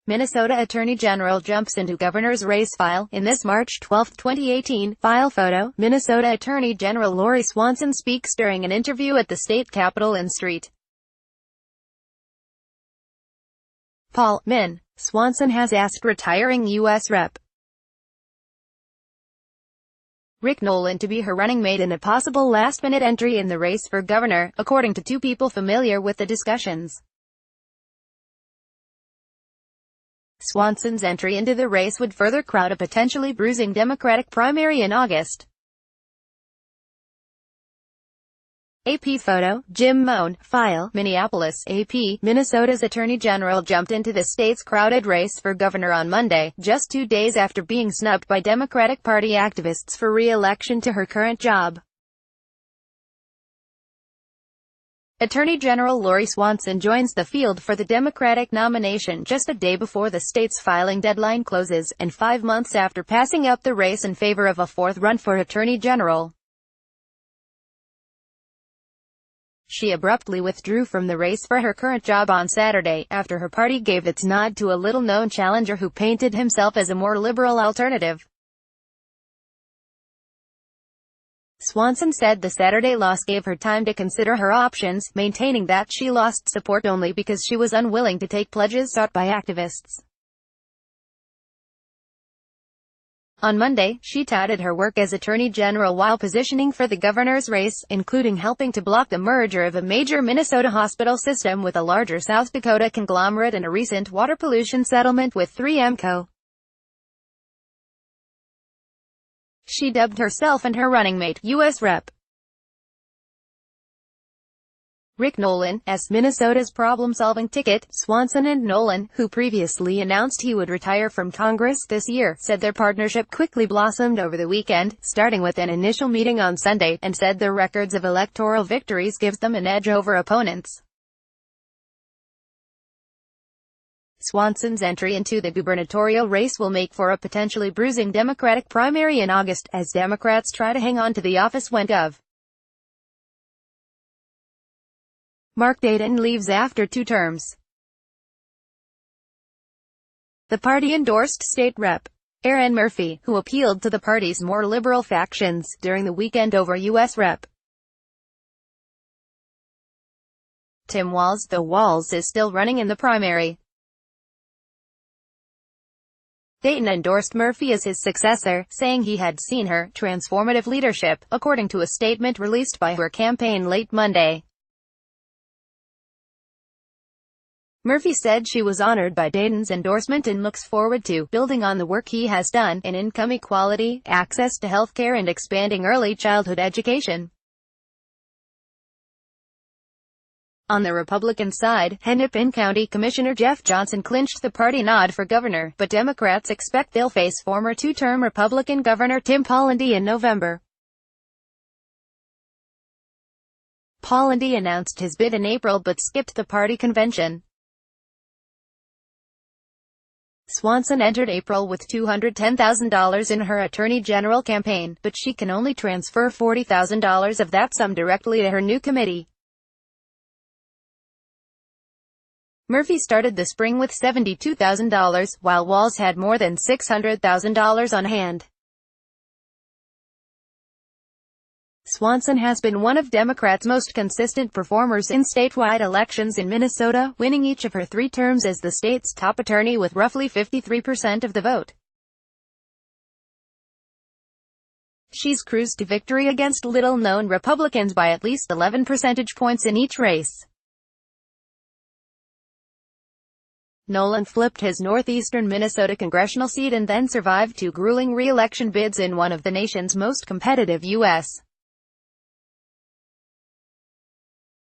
Minnesota Attorney General jumps into governor's race file. In this March 12, 2018, file photo, Minnesota Attorney General Lori Swanson speaks during an interview at the state capitol in St. Paul, Min. Swanson has asked retiring U.S. Rep. Rick Nolan to be her running mate in a possible last-minute entry in the race for governor, according to two people familiar with the discussions. Swanson's entry into the race would further crowd a potentially bruising Democratic primary in August. AP photo, Jim Moan, file, Minneapolis, AP, Minnesota's Attorney General jumped into the state's crowded race for governor on Monday, just 2 days after being snubbed by Democratic Party activists for re-election to her current job. Attorney General Lori Swanson joins the field for the Democratic nomination just a day before the state's filing deadline closes, and 5 months after passing up the race in favor of a fourth run for Attorney General. She abruptly withdrew from the race for her current job on Saturday, after her party gave its nod to a little-known challenger who painted himself as a more liberal alternative. Swanson said the Saturday loss gave her time to consider her options, maintaining that she lost support only because she was unwilling to take pledges sought by activists. On Monday, she touted her work as Attorney General while positioning for the governor's race, including helping to block the merger of a major Minnesota hospital system with a larger South Dakota conglomerate and a recent water pollution settlement with 3M Co. She dubbed herself and her running mate, U.S. Rep. Rick Nolan, as Minnesota's problem-solving ticket. Swanson and Nolan, who previously announced he would retire from Congress this year, said their partnership quickly blossomed over the weekend, starting with an initial meeting on Sunday, and said their records of electoral victories gives them an edge over opponents. Swanson's entry into the gubernatorial race will make for a potentially bruising Democratic primary in August, as Democrats try to hang on to the office when Gov. Mark Dayton leaves after 2 terms. The party endorsed State Rep. Erin Murphy, who appealed to the party's more liberal factions, during the weekend over U.S. Rep. Tim Walz, though Walz is still running in the primary. Dayton endorsed Murphy as his successor, saying he had seen her transformative leadership, according to a statement released by her campaign late Monday. Murphy said she was honored by Dayton's endorsement and looks forward to building on the work he has done in income equality, access to health care and expanding early childhood education. On the Republican side, Hennepin County Commissioner Jeff Johnson clinched the party nod for governor, but Democrats expect they'll face former 2-term Republican Governor Tim Pawlenty in November. Pawlenty announced his bid in April but skipped the party convention. Swanson entered April with $210,000 in her Attorney General campaign, but she can only transfer $40,000 of that sum directly to her new committee. Murphy started the spring with $72,000, while Walz had more than $600,000 on hand. Swanson has been one of Democrats' most consistent performers in statewide elections in Minnesota, winning each of her 3 terms as the state's top attorney with roughly 53% of the vote. She's cruised to victory against little-known Republicans by at least 11 percentage points in each race. Nolan flipped his northeastern Minnesota congressional seat and then survived 2 grueling re-election bids in one of the nation's most competitive U.S.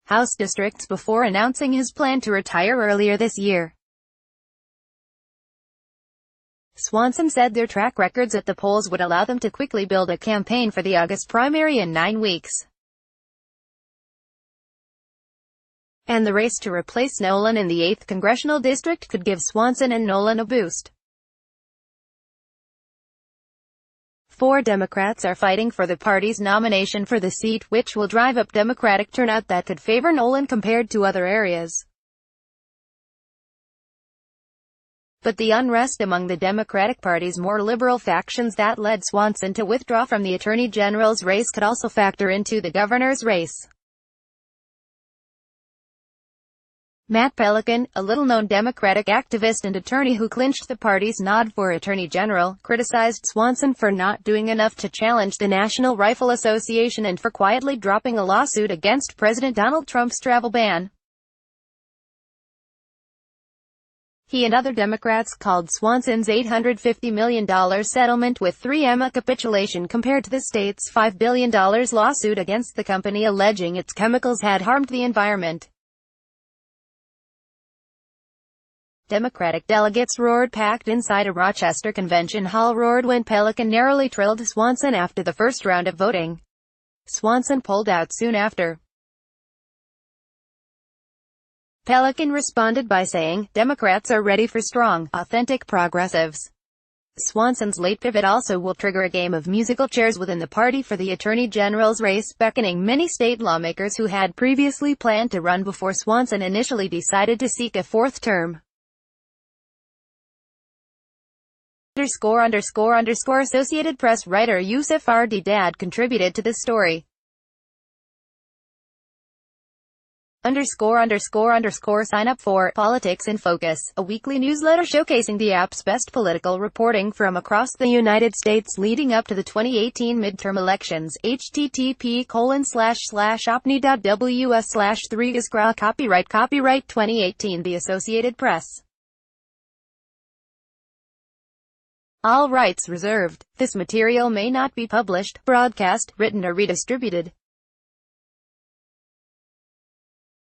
House districts before announcing his plan to retire earlier this year. Swanson said their track records at the polls would allow them to quickly build a campaign for the August primary in 9 weeks. And the race to replace Nolan in the 8th congressional district could give Swanson and Nolan a boost. 4 Democrats are fighting for the party's nomination for the seat, which will drive up Democratic turnout that could favor Nolan compared to other areas. But the unrest among the Democratic Party's more liberal factions that led Swanson to withdraw from the Attorney General's race could also factor into the governor's race. Matt Pelican, a little-known Democratic activist and attorney who clinched the party's nod for Attorney General, criticized Swanson for not doing enough to challenge the National Rifle Association and for quietly dropping a lawsuit against President Donald Trump's travel ban. He and other Democrats called Swanson's $850 million settlement with 3M a capitulation compared to the state's $5 billion lawsuit against the company alleging its chemicals had harmed the environment. Democratic delegates roared packed inside a Rochester convention hall roared when Pelican narrowly trailed Swanson after the first round of voting. Swanson pulled out soon after. Pelican responded by saying, "Democrats are ready for strong, authentic progressives." Swanson's late pivot also will trigger a game of musical chairs within the party for the Attorney General's race, beckoning many state lawmakers who had previously planned to run before Swanson initially decided to seek a fourth term. Associated Press writer Yusuf Ardidad contributed to this story. Sign up for Politics in Focus, a weekly newsletter showcasing the app's best political reporting from across the United States leading up to the 2018 midterm elections. http://opni.ws/3isgra Copyright 2018 The Associated Press. All rights reserved. This material may not be published, broadcast, written or redistributed.